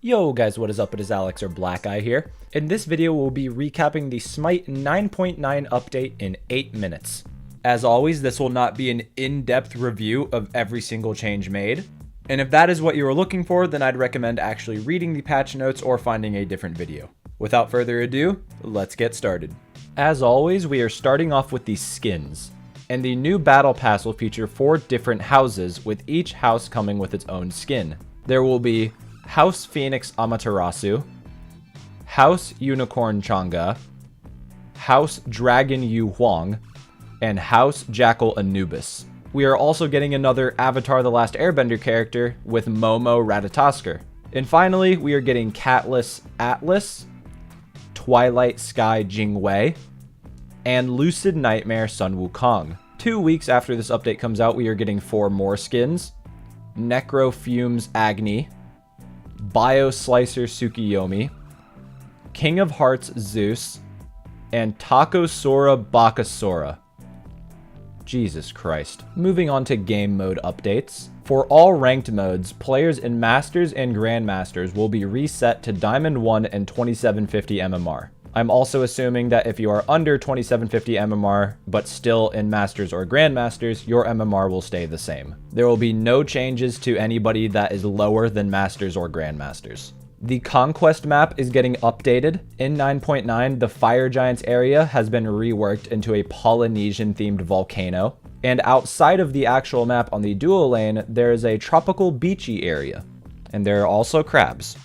Yo guys, what is up? It is Alex or Black Eye here. In this video, we'll be recapping the SMITE 9.9 update in 8 minutes. As always, this will not be an in-depth review of every single change made. And if that is what you are looking for, then I'd recommend actually reading the patch notes or finding a different video. Without further ado, let's get started. As always, we are starting off with the skins. And the new battle pass will feature 4 different houses, with each house coming with its own skin. There will be House Phoenix Amaterasu, House Unicorn Chang'e, House Dragon Yu Huang, and House Jackal Anubis. We are also getting another Avatar The Last Airbender character with Momo Ratatoskr. And finally, we are getting Catless Atlas, Twilight Sky Jingwei, and Lucid Nightmare Sun Wukong. 2 weeks after this update comes out, we are getting 4 more skins: Necro Fumes Agni, Bio Slicer Tsukiyomi, King of Hearts Zeus, and Takosora Bakasora. Jesus Christ. Moving on to game mode updates. For all ranked modes, players in Masters and Grandmasters will be reset to Diamond 1 and 2750 MMR. I'm also assuming that if you are under 2750 MMR, but still in Masters or Grandmasters, your MMR will stay the same. There will be no changes to anybody that is lower than Masters or Grandmasters. The Conquest map is getting updated. In 9.9, the Fire Giants area has been reworked into a Polynesian-themed volcano. And outside of the actual map on the dual lane, there is a tropical beachy area. And there are also crabs.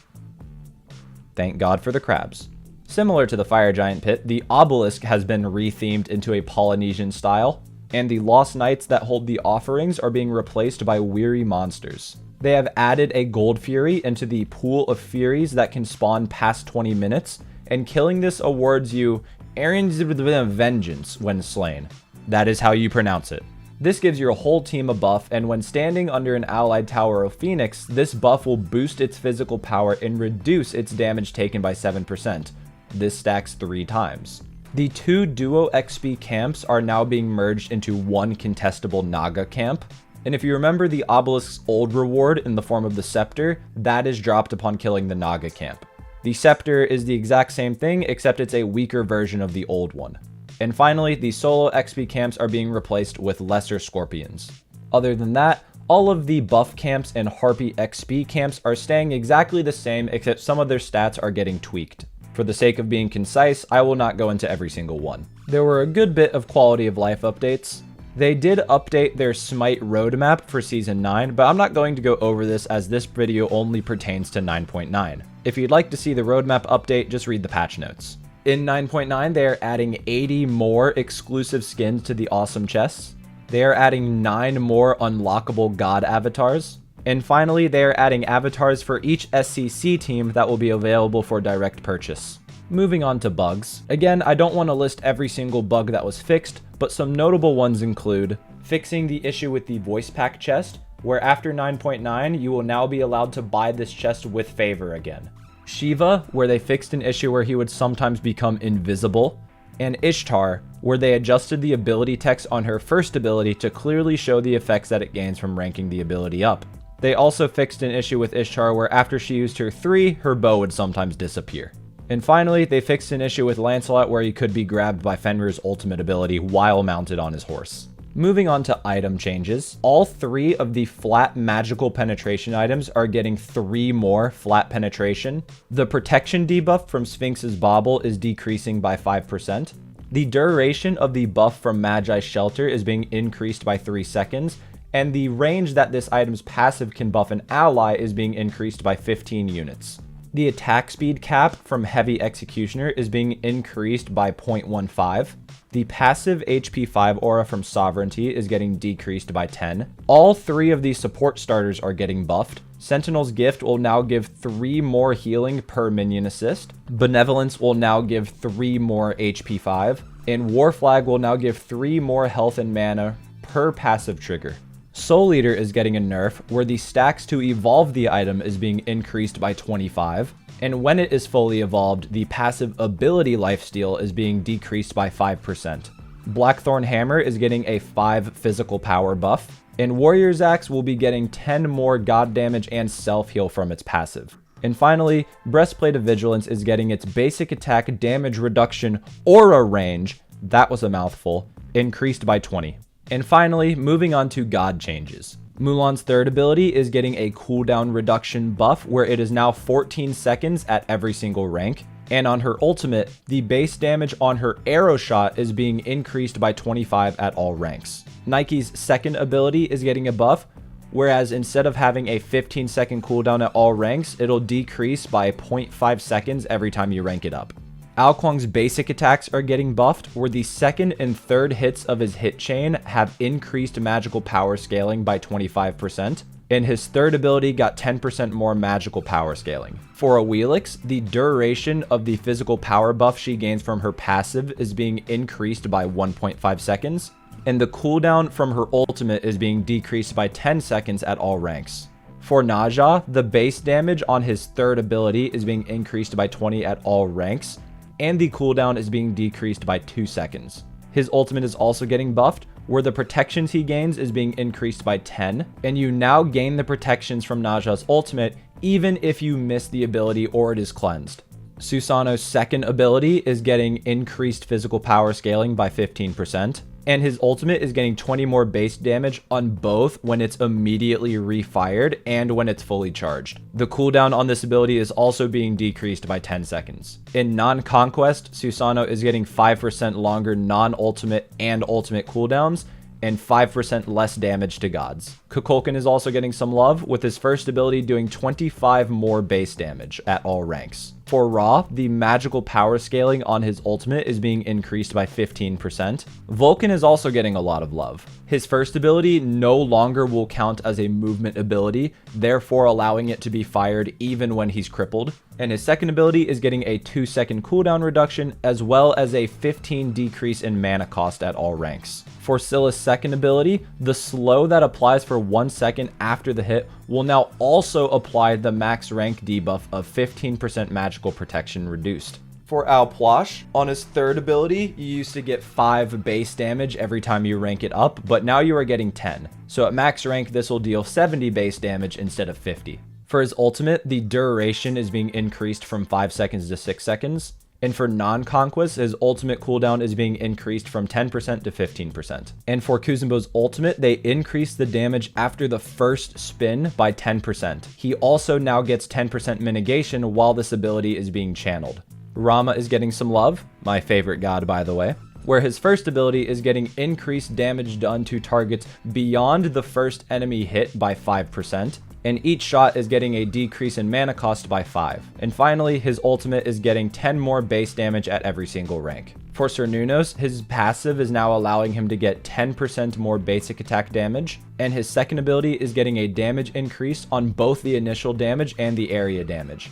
Thank God for the crabs. Similar to the Fire Giant Pit, the obelisk has been rethemed into a Polynesian style, and the Lost Knights that hold the offerings are being replaced by weary monsters. They have added a Gold Fury into the pool of Furies that can spawn past 20 minutes, and killing this awards you Errands of Vengeance when slain. That is how you pronounce it. This gives your whole team a buff, and when standing under an allied Tower of Phoenix, this buff will boost its physical power and reduce its damage taken by 7%. This stacks 3 times. The 2 duo XP camps are now being merged into one contestable Naga camp. And if you remember the obelisk's old reward in the form of the scepter, that is dropped upon killing the Naga camp. The scepter is the exact same thing, except it's a weaker version of the old one. And finally, the solo XP camps are being replaced with lesser scorpions. Other than that, all of the buff camps and Harpy XP camps are staying exactly the same, except some of their stats are getting tweaked. For the sake of being concise, I will not go into every single one. There were a good bit of quality of life updates. They did update their SMITE roadmap for Season 9, but I'm not going to go over this as this video only pertains to 9.9. If you'd like to see the roadmap update, just read the patch notes. In 9.9, they are adding 80 more exclusive skins to the awesome chests. They are adding 9 more unlockable god avatars. And finally, they are adding avatars for each SCC team that will be available for direct purchase. Moving on to bugs. Again, I don't want to list every single bug that was fixed, but some notable ones include fixing the issue with the voice pack chest, where after 9.9, you will now be allowed to buy this chest with favor again. Shiva, where they fixed an issue where he would sometimes become invisible. And Ishtar, where they adjusted the ability text on her first ability to clearly show the effects that it gains from ranking the ability up. They also fixed an issue with Ishtar where after she used her 3, her bow would sometimes disappear. And finally, they fixed an issue with Lancelot where he could be grabbed by Fenrir's ultimate ability while mounted on his horse. Moving on to item changes, all 3 of the flat magical penetration items are getting 3 more flat penetration. The protection debuff from Sphinx's Bauble is decreasing by 5%. The duration of the buff from Magi's Shelter is being increased by 3 seconds. And the range that this item's passive can buff an ally is being increased by 15 units. The attack speed cap from Heavy Executioner is being increased by 0.15. The passive HP 5 aura from Sovereignty is getting decreased by 10. All 3 of these support starters are getting buffed. Sentinel's Gift will now give 3 more healing per minion assist. Benevolence will now give 3 more HP 5. And War Flag will now give 3 more health and mana per passive trigger. Soul Eater is getting a nerf, where the stacks to evolve the item is being increased by 25, and when it is fully evolved, the passive ability lifesteal is being decreased by 5%. Blackthorn Hammer is getting a 5 physical power buff, and Warrior's Axe will be getting 10 more god damage and self-heal from its passive. And finally, Breastplate of Vigilance is getting its basic attack damage reduction aura range, that was a mouthful, increased by 20. And finally, moving on to God changes. Mulan's third ability is getting a cooldown reduction buff where it is now 14 seconds at every single rank. And on her ultimate, the base damage on her arrow shot is being increased by 25 at all ranks. Nike's second ability is getting a buff, whereas instead of having a 15-second cooldown at all ranks, it'll decrease by 0.5 seconds every time you rank it up. Ao Kuang's basic attacks are getting buffed, where the second and third hits of his hit chain have increased magical power scaling by 25%, and his third ability got 10% more magical power scaling. For Awilix, the duration of the physical power buff she gains from her passive is being increased by 1.5 seconds, and the cooldown from her ultimate is being decreased by 10 seconds at all ranks. For Naja, the base damage on his third ability is being increased by 20 at all ranks, and the cooldown is being decreased by 2 seconds. His ultimate is also getting buffed, where the protections he gains is being increased by 10, and you now gain the protections from Naja's ultimate even if you miss the ability or it is cleansed. Susanoo's second ability is getting increased physical power scaling by 15%, and his ultimate is getting 20 more base damage on both when it's immediately refired and when it's fully charged. The cooldown on this ability is also being decreased by 10 seconds. In non-conquest, Susanoo is getting 5% longer non-ultimate and ultimate cooldowns, and 5% less damage to gods. Kukulkan is also getting some love, with his first ability doing 25 more base damage at all ranks. For Ra, the magical power scaling on his ultimate is being increased by 15%. Vulcan is also getting a lot of love. His first ability no longer will count as a movement ability, therefore allowing it to be fired even when he's crippled. And his second ability is getting a 2-second cooldown reduction, as well as a 15 decrease in mana cost at all ranks. For Scylla's second ability, the slow that applies for 1 second after the hit will now also apply the max rank debuff of 15% magical protection reduced. For Ao Plash, on his third ability, you used to get 5 base damage every time you rank it up, but now you are getting 10. So at max rank, this will deal 70 base damage instead of 50. For his ultimate, the duration is being increased from 5 seconds to 6 seconds. And for non-conquest, his ultimate cooldown is being increased from 10% to 15%. And for Kuzenbo's ultimate, they increased the damage after the first spin by 10%. He also now gets 10% mitigation while this ability is being channeled. Rama is getting some love, my favorite god by the way, where his first ability is getting increased damage done to targets beyond the first enemy hit by 5%. And each shot is getting a decrease in mana cost by 5. And finally, his ultimate is getting 10 more base damage at every single rank. For Cernunnos, his passive is now allowing him to get 10% more basic attack damage, and his second ability is getting a damage increase on both the initial damage and the area damage.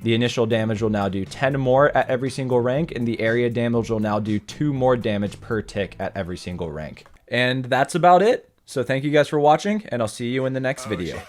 The initial damage will now do 10 more at every single rank, and the area damage will now do 2 more damage per tick at every single rank. And that's about it. So thank you guys for watching, and I'll see you in the next video.